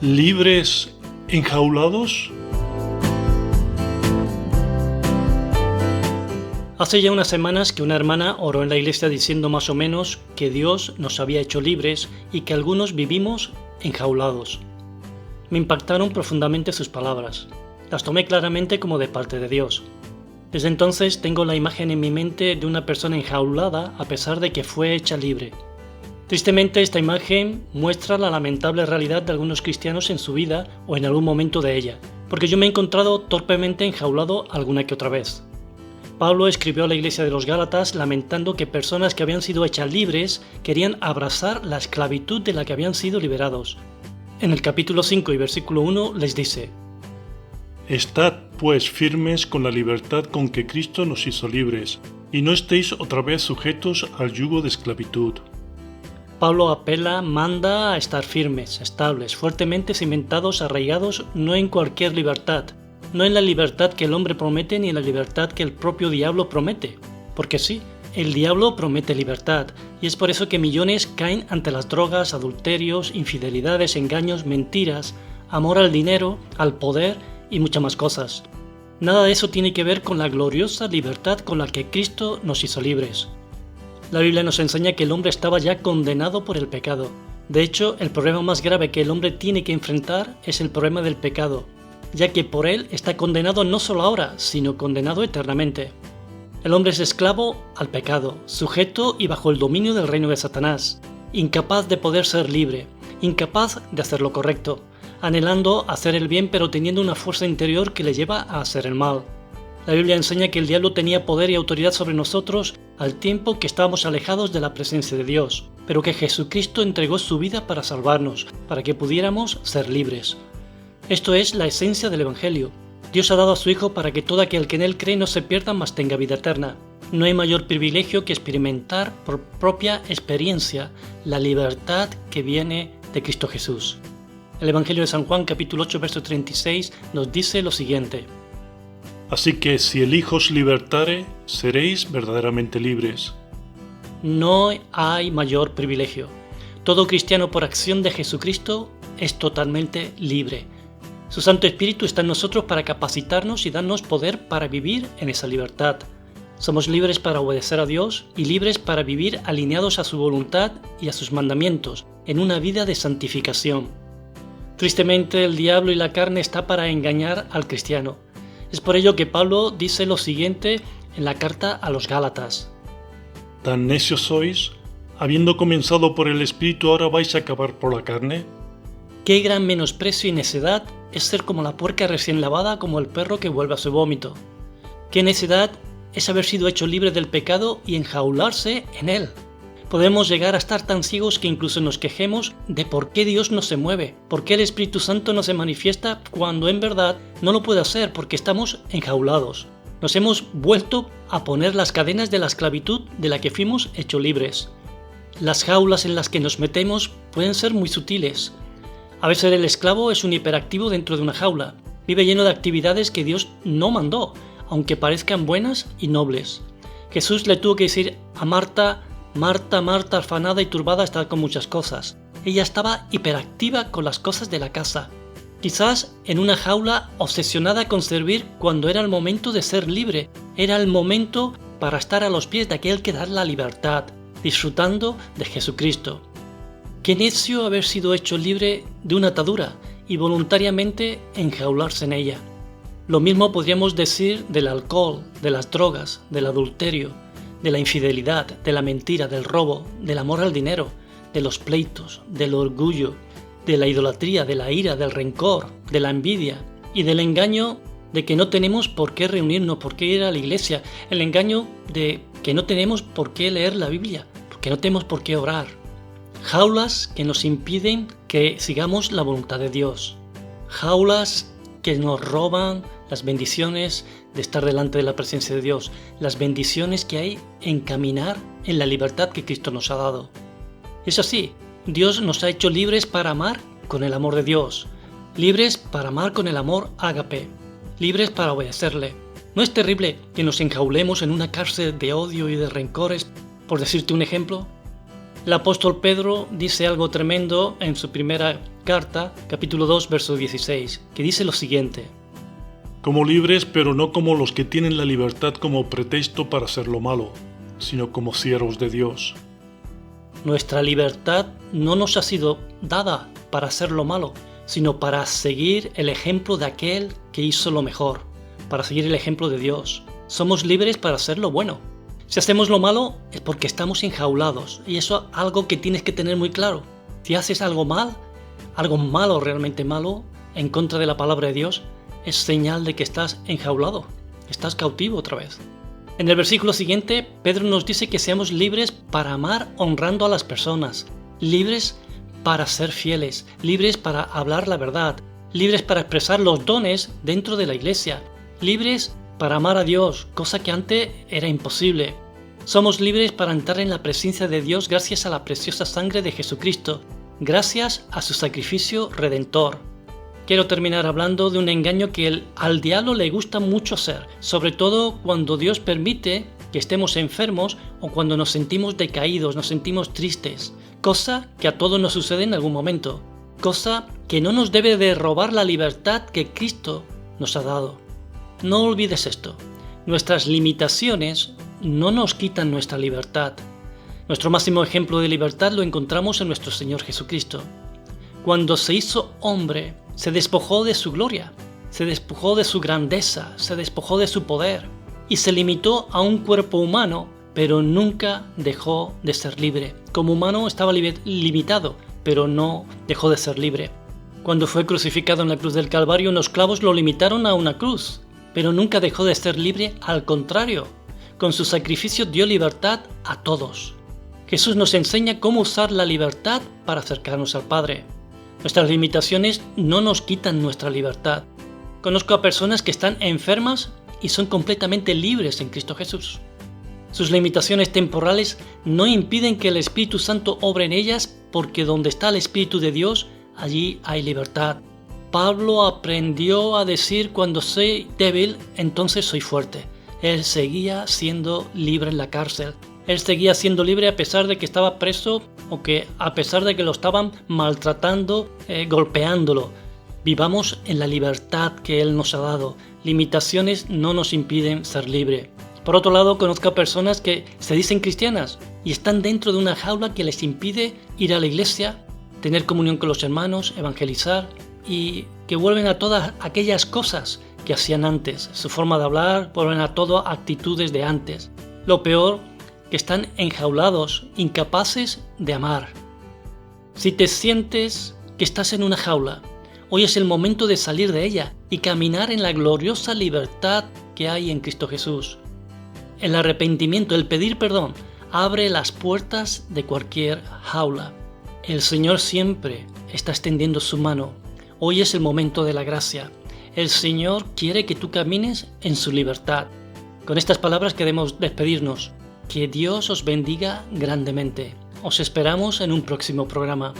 ¿Libres enjaulados? Hace ya unas semanas que una hermana oró en la iglesia diciendo más o menos que Dios nos había hecho libres y que algunos vivimos enjaulados. Me impactaron profundamente sus palabras. Las tomé claramente como de parte de Dios. Desde entonces tengo la imagen en mi mente de una persona enjaulada a pesar de que fue hecha libre. Tristemente, esta imagen muestra la lamentable realidad de algunos cristianos en su vida o en algún momento de ella, porque yo me he encontrado torpemente enjaulado alguna que otra vez. Pablo escribió a la iglesia de los Gálatas lamentando que personas que habían sido hechas libres querían abrazar la esclavitud de la que habían sido liberados. En el capítulo 5 y versículo 1 les dice: Estad pues firmes con la libertad con que Cristo nos hizo libres, y no estéis otra vez sujetos al yugo de esclavitud. Pablo apela, manda a estar firmes, estables, fuertemente cimentados, arraigados, no en cualquier libertad, no en la libertad que el hombre promete ni en la libertad que el propio diablo promete. Porque sí, el diablo promete libertad, y es por eso que millones caen ante las drogas, adulterios, infidelidades, engaños, mentiras, amor al dinero, al poder y muchas más cosas. Nada de eso tiene que ver con la gloriosa libertad con la que Cristo nos hizo libres. La Biblia nos enseña que el hombre estaba ya condenado por el pecado. De hecho, el problema más grave que el hombre tiene que enfrentar es el problema del pecado, ya que por él está condenado no solo ahora, sino condenado eternamente. El hombre es esclavo al pecado, sujeto y bajo el dominio del reino de Satanás, incapaz de poder ser libre, incapaz de hacer lo correcto, anhelando hacer el bien pero teniendo una fuerza interior que le lleva a hacer el mal. La Biblia enseña que el diablo tenía poder y autoridad sobre nosotros al tiempo que estábamos alejados de la presencia de Dios, pero que Jesucristo entregó su vida para salvarnos, para que pudiéramos ser libres. Esto es la esencia del Evangelio. Dios ha dado a su Hijo para que todo aquel que en Él cree no se pierda, mas tenga vida eterna. No hay mayor privilegio que experimentar por propia experiencia la libertad que viene de Cristo Jesús. El Evangelio de San Juan, capítulo 8, verso 36, nos dice lo siguiente: Así que si el Hijo os libertare, seréis verdaderamente libres. No hay mayor privilegio. Todo cristiano por acción de Jesucristo es totalmente libre. Su Santo Espíritu está en nosotros para capacitarnos y darnos poder para vivir en esa libertad. Somos libres para obedecer a Dios y libres para vivir alineados a su voluntad y a sus mandamientos, en una vida de santificación. Tristemente, el diablo y la carne está para engañar al cristiano. Es por ello que Pablo dice lo siguiente en la carta a los Gálatas: ¿Tan necios sois? Habiendo comenzado por el Espíritu, ¿ahora vais a acabar por la carne? Qué gran menosprecio y necedad es ser como la puerca recién lavada, como el perro que vuelve a su vómito. Qué necedad es haber sido hecho libre del pecado y enjaularse en él. Podemos llegar a estar tan ciegos que incluso nos quejemos de por qué Dios no se mueve, por qué el Espíritu Santo no se manifiesta cuando en verdad no lo puede hacer porque estamos enjaulados. Nos hemos vuelto a poner las cadenas de la esclavitud de la que fuimos hechos libres. Las jaulas en las que nos metemos pueden ser muy sutiles. A veces el esclavo es un hiperactivo dentro de una jaula. Vive lleno de actividades que Dios no mandó, aunque parezcan buenas y nobles. Jesús le tuvo que decir a Marta: Marta, Marta, afanada y turbada está con muchas cosas. Ella estaba hiperactiva con las cosas de la casa. Quizás en una jaula obsesionada con servir cuando era el momento de ser libre. Era el momento para estar a los pies de aquel que da la libertad, disfrutando de Jesucristo. Qué necio haber sido hecho libre de una atadura y voluntariamente enjaularse en ella. Lo mismo podríamos decir del alcohol, de las drogas, del adulterio, de la infidelidad, de la mentira, del robo, del amor al dinero, de los pleitos, del orgullo, de la idolatría, de la ira, del rencor, de la envidia y del engaño de que no tenemos por qué reunirnos, por qué ir a la iglesia, el engaño de que no tenemos por qué leer la Biblia, porque no tenemos por qué orar. Jaulas que nos impiden que sigamos la voluntad de Dios. Jaulas que nos roban las bendiciones de estar delante de la presencia de Dios, las bendiciones que hay en caminar en la libertad que Cristo nos ha dado. Es así, Dios nos ha hecho libres para amar con el amor de Dios, libres para amar con el amor ágape, libres para obedecerle. ¿No es terrible que nos enjaulemos en una cárcel de odio y de rencores, por decirte un ejemplo? El apóstol Pedro dice algo tremendo en su primera carta, capítulo 2, verso 16, que dice lo siguiente: Como libres, pero no como los que tienen la libertad como pretexto para hacer lo malo, sino como siervos de Dios. Nuestra libertad no nos ha sido dada para hacer lo malo, sino para seguir el ejemplo de aquel que hizo lo mejor, para seguir el ejemplo de Dios. Somos libres para hacer lo bueno. Si hacemos lo malo es porque estamos enjaulados, y eso es algo que tienes que tener muy claro. Si haces algo malo, realmente malo, en contra de la palabra de Dios, es señal de que estás enjaulado, estás cautivo otra vez. En el versículo siguiente, Pedro nos dice que seamos libres para amar honrando a las personas, libres para ser fieles, libres para hablar la verdad, libres para expresar los dones dentro de la iglesia, libres para amar a Dios, cosa que antes era imposible. Somos libres para entrar en la presencia de Dios gracias a la preciosa sangre de Jesucristo, gracias a su sacrificio redentor. Quiero terminar hablando de un engaño que al diablo le gusta mucho hacer, sobre todo cuando Dios permite que estemos enfermos o cuando nos sentimos decaídos, nos sentimos tristes, cosa que a todos nos sucede en algún momento, cosa que no nos debe de robar la libertad que Cristo nos ha dado. No olvides esto, nuestras limitaciones no nos quitan nuestra libertad. Nuestro máximo ejemplo de libertad lo encontramos en nuestro Señor Jesucristo. Cuando se hizo hombre, se despojó de su gloria, se despojó de su grandeza, se despojó de su poder y se limitó a un cuerpo humano, pero nunca dejó de ser libre. Como humano estaba limitado, pero no dejó de ser libre. Cuando fue crucificado en la cruz del Calvario, los clavos lo limitaron a una cruz, pero nunca dejó de ser libre, al contrario, con su sacrificio dio libertad a todos. Jesús nos enseña cómo usar la libertad para acercarnos al Padre. Nuestras limitaciones no nos quitan nuestra libertad. Conozco a personas que están enfermas y son completamente libres en Cristo Jesús. Sus limitaciones temporales no impiden que el Espíritu Santo obre en ellas, porque donde está el Espíritu de Dios, allí hay libertad. Pablo aprendió a decir: cuando soy débil, entonces soy fuerte. Él seguía siendo libre en la cárcel. Él seguía siendo libre a pesar de que estaba preso o que a pesar de que lo estaban maltratando, golpeándolo. Vivamos en la libertad que Él nos ha dado. Limitaciones no nos impiden ser libres. Por otro lado, conozco a personas que se dicen cristianas y están dentro de una jaula que les impide ir a la iglesia, tener comunión con los hermanos, evangelizar, y que vuelven a todas aquellas cosas que hacían antes. Su forma de hablar, vuelven a todas actitudes de antes. Lo peor, que están enjaulados, incapaces de amar. Si te sientes que estás en una jaula, hoy es el momento de salir de ella y caminar en la gloriosa libertad que hay en Cristo Jesús. El arrepentimiento, el pedir perdón, abre las puertas de cualquier jaula. El Señor siempre está extendiendo su mano. Hoy es el momento de la gracia. El Señor quiere que tú camines en su libertad. Con estas palabras queremos despedirnos. Que Dios os bendiga grandemente. Os esperamos en un próximo programa.